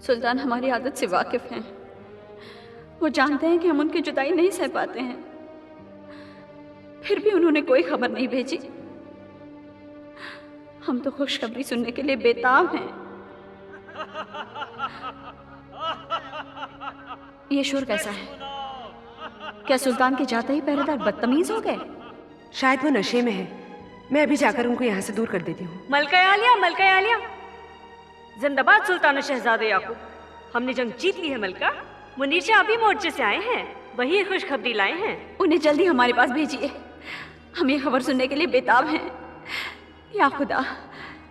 सुल्तान हमारी आदत से वाकिफ हैं। वो जानते हैं कि हम उनकी जुदाई नहीं सह पाते हैं, फिर भी उन्होंने कोई खबर नहीं भेजी। हम तो खुशखबरी सुनने के लिए बेताब हैं। ये शोर कैसा है? क्या सुल्तान के जाते ही पहरेदार बदतमीज हो गए? शायद वो नशे में है। मैं अभी जाकर उनको यहाँ से दूर कर देती हूँ। मलका आलिया, जिंदाबाद सुल्तान शहजादे याकूब। हमने जंग जीत ली है मलका। मुनीर शाह अभी मोर्चे से आए हैं, वही खुशखबरी लाए हैं। उन्हें जल्दी हमारे पास भेजिए, हम ये खबर सुनने के लिए बेताब हैं। या खुदा,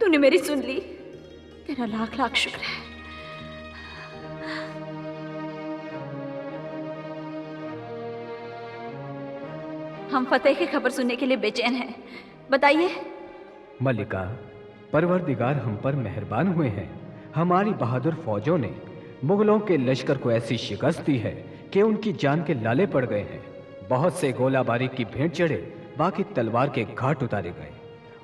तूने मेरी सुन ली, तेरा लाख लाख शुक्र है। हम फतेह की खबर सुनने के लिए बेचैन हैं, बताइए। मलिका, परवरदिगार हम पर मेहरबान हुए हैं। हमारी बहादुर फौजों ने मुगलों के लश्कर को ऐसी शिकस्त दी है कि उनकी जान के लाले पड़ गए हैं। बहुत से गोलाबारी की भेंट चढ़े, बाकी तलवार के घाट उतारे गए।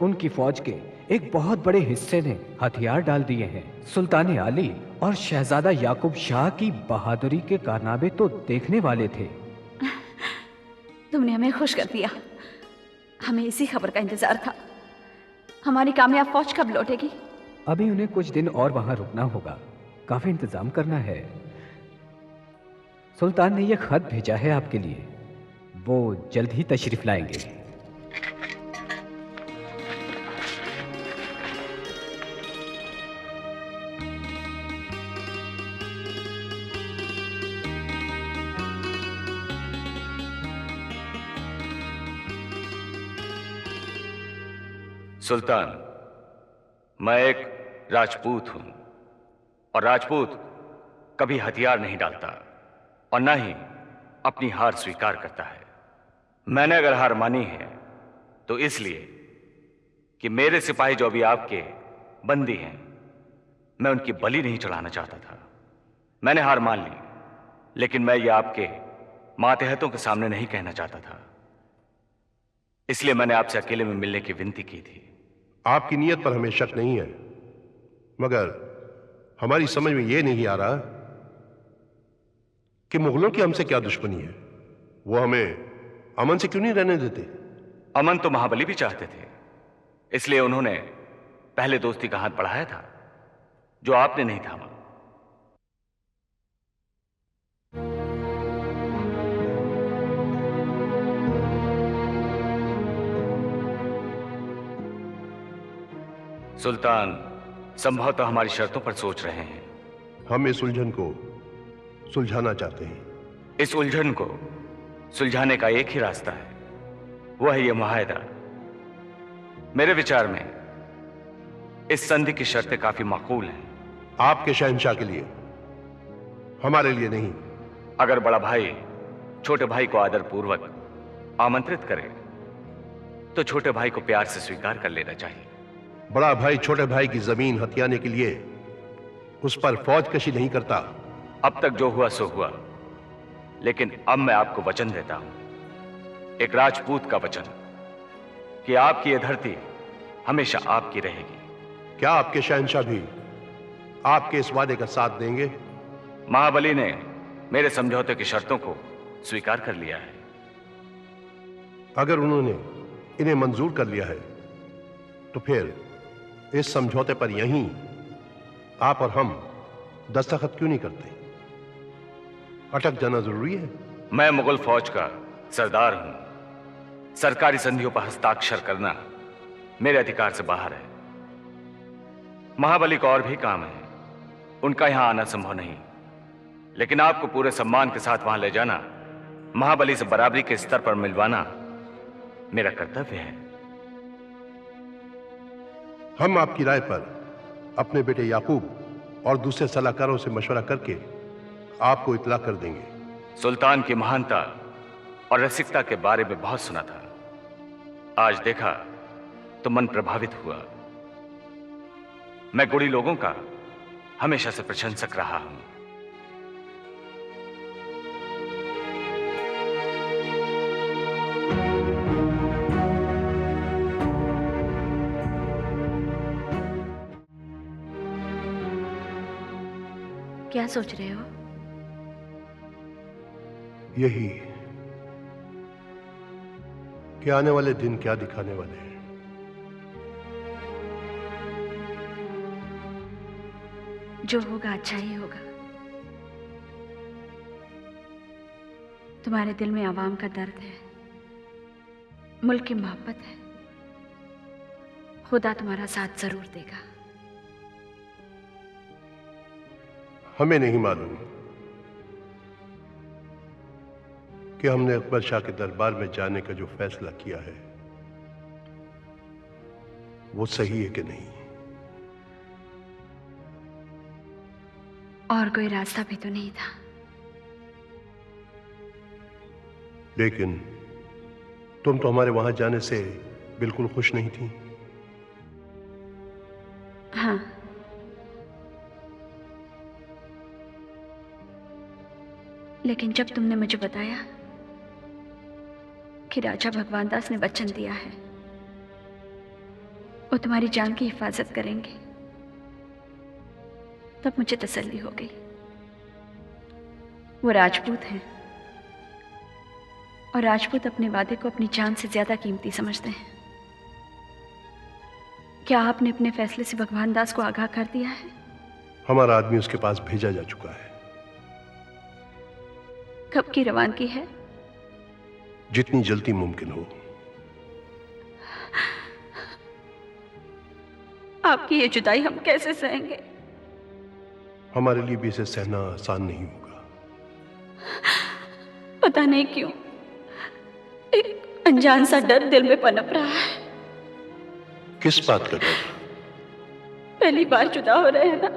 उनकी फौज के एक बहुत बड़े हिस्से ने हथियार डाल दिए हैं। सुल्तान आली और शहजादा याकूब शाह की बहादुरी के कारनामे तो देखने वाले थे। तुमने हमें खुश कर दिया, हमें इसी खबर का इंतजार था। हमारी कामयाब फौज कब लौटेगी? अभी उन्हें कुछ दिन और वहां रुकना होगा, काफी इंतजाम करना है। सुल्तान ने यह खत भेजा है आपके लिए, वो जल्द ही तशरीफ लाएंगे। सुल्तान, मैं एक राजपूत हूं और राजपूत कभी हथियार नहीं डालता और ना ही अपनी हार स्वीकार करता है। मैंने अगर हार मानी है तो इसलिए कि मेरे सिपाही जो अभी आपके बंदी हैं, मैं उनकी बलि नहीं चढ़ाना चाहता था। मैंने हार मान ली, लेकिन मैं ये आपके मातहतों के सामने नहीं कहना चाहता था। इसलिए मैंने आपसे अकेले में मिलने की विनती की थी। आपकी नीयत पर हमें शक नहीं है, मगर हमारी समझ में यह नहीं आ रहा कि मुगलों की हमसे क्या दुश्मनी है। वो हमें अमन से क्यों नहीं रहने देते? अमन तो महाबली भी चाहते थे, इसलिए उन्होंने पहले दोस्ती का हाथ बढ़ाया था, जो आपने नहीं थामा। सुल्तान संभवतः हमारी शर्तों पर सोच रहे हैं। हम इस उलझन को सुलझाना चाहते हैं। इस उलझन को सुलझाने का एक ही रास्ता है, वो है ये मुआहदा। मेरे विचार में इस संधि की शर्तें काफी माकूल हैं। आपके शहंशाह के लिए, हमारे लिए नहीं। अगर बड़ा भाई छोटे भाई को आदर पूर्वक आमंत्रित करे तो छोटे भाई को प्यार से स्वीकार कर लेना चाहिए। बड़ा भाई छोटे भाई की जमीन हथियाने के लिए उस पर फौज कशी नहीं करता। अब तक जो हुआ सो हुआ, लेकिन अब मैं आपको वचन देता हूं, एक राजपूत का वचन, कि आपकी यह धरती हमेशा आपकी रहेगी। क्या आपके शहंशाह भी आपके इस वादे का साथ देंगे? महाबली ने मेरे समझौते की शर्तों को स्वीकार कर लिया है। अगर उन्होंने इन्हें मंजूर कर लिया है तो फिर इस समझौते पर यहीं आप और हम दस्तखत क्यों नहीं करते? अटक जाना जरूरी है? मैं मुगल फौज का सरदार हूं। सरकारी संधियों पर हस्ताक्षर करना मेरे अधिकार से बाहर है। महाबली को और भी काम है, उनका यहां आना संभव नहीं, लेकिन आपको पूरे सम्मान के साथ वहां ले जाना, महाबली से बराबरी के स्तर पर मिलवाना मेरा कर्तव्य है। हम आपकी राय पर अपने बेटे याकूब और दूसरे सलाहकारों से मशवरा करके आपको इत्तला कर देंगे। सुल्तान की महानता और रसिकता के बारे में बहुत सुना था, आज देखा तो मन प्रभावित हुआ। मैं गुड़ी लोगों का हमेशा से प्रशंसक रहा हूं। क्या सोच रहे हो? यही कि आने वाले दिन क्या दिखाने वाले हैं। जो होगा अच्छा ही होगा। तुम्हारे दिल में आवाम का दर्द है, मुल्क की मोहब्बत है। खुदा तुम्हारा साथ जरूर देगा। हमें नहीं मालूम कि हमने अकबर शाह के दरबार में जाने का जो फैसला किया है वो सही है कि नहीं। और कोई रास्ता भी तो नहीं था। लेकिन तुम तो हमारे वहां जाने से बिल्कुल खुश नहीं थी। हाँ, लेकिन जब तुमने मुझे बताया कि राजा भगवान दास ने वचन दिया है वो तुम्हारी जान की हिफाजत करेंगे, तब मुझे तसल्ली हो गई। वो राजपूत हैं और राजपूत अपने वादे को अपनी जान से ज्यादा कीमती समझते हैं। क्या आपने अपने फैसले से भगवान दास को आगाह कर दिया है? हमारा आदमी उसके पास भेजा जा चुका है। कब की रवानगी है? जितनी जल्दी मुमकिन हो। आपकी ये जुदाई हम कैसे सहेंगे? हमारे लिए भी इसे सहना आसान नहीं होगा। पता नहीं क्यों एक अनजान सा डर दिल में पनप रहा है। किस बात का डर? पहली बार जुदा हो रहे हैं ना,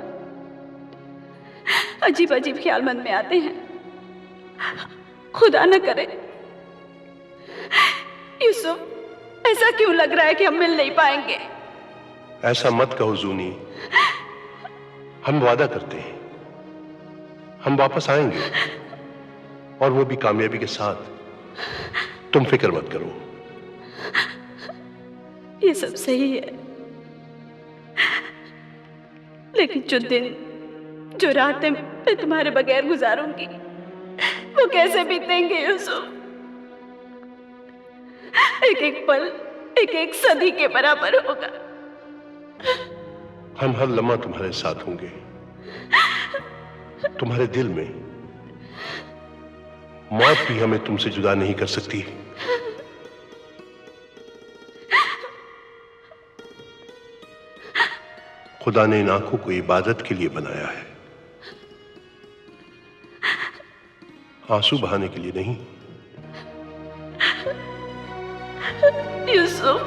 अजीब अजीब ख्याल मन में आते हैं। खुदा न करे यूसुफ, ऐसा क्यों लग रहा है कि हम मिल नहीं पाएंगे? ऐसा मत कहो जूनी, हम वादा करते हैं हम वापस आएंगे और वो भी कामयाबी के साथ। तुम फिक्र मत करो। ये सब सही है, लेकिन जो दिन जो रातें मैं तुम्हारे बगैर गुजारूंगी वो कैसे बीतेंगे यूसुफ? एक एक पल एक एक सदी के बराबर होगा। हम हर लम्हा तुम्हारे साथ होंगे। तुम्हारे दिल में मौत भी हमें तुमसे जुदा नहीं कर सकती। खुदा ने इन आंखों को इबादत के लिए बनाया है, आंसू बहाने के लिए नहीं। यूसुफ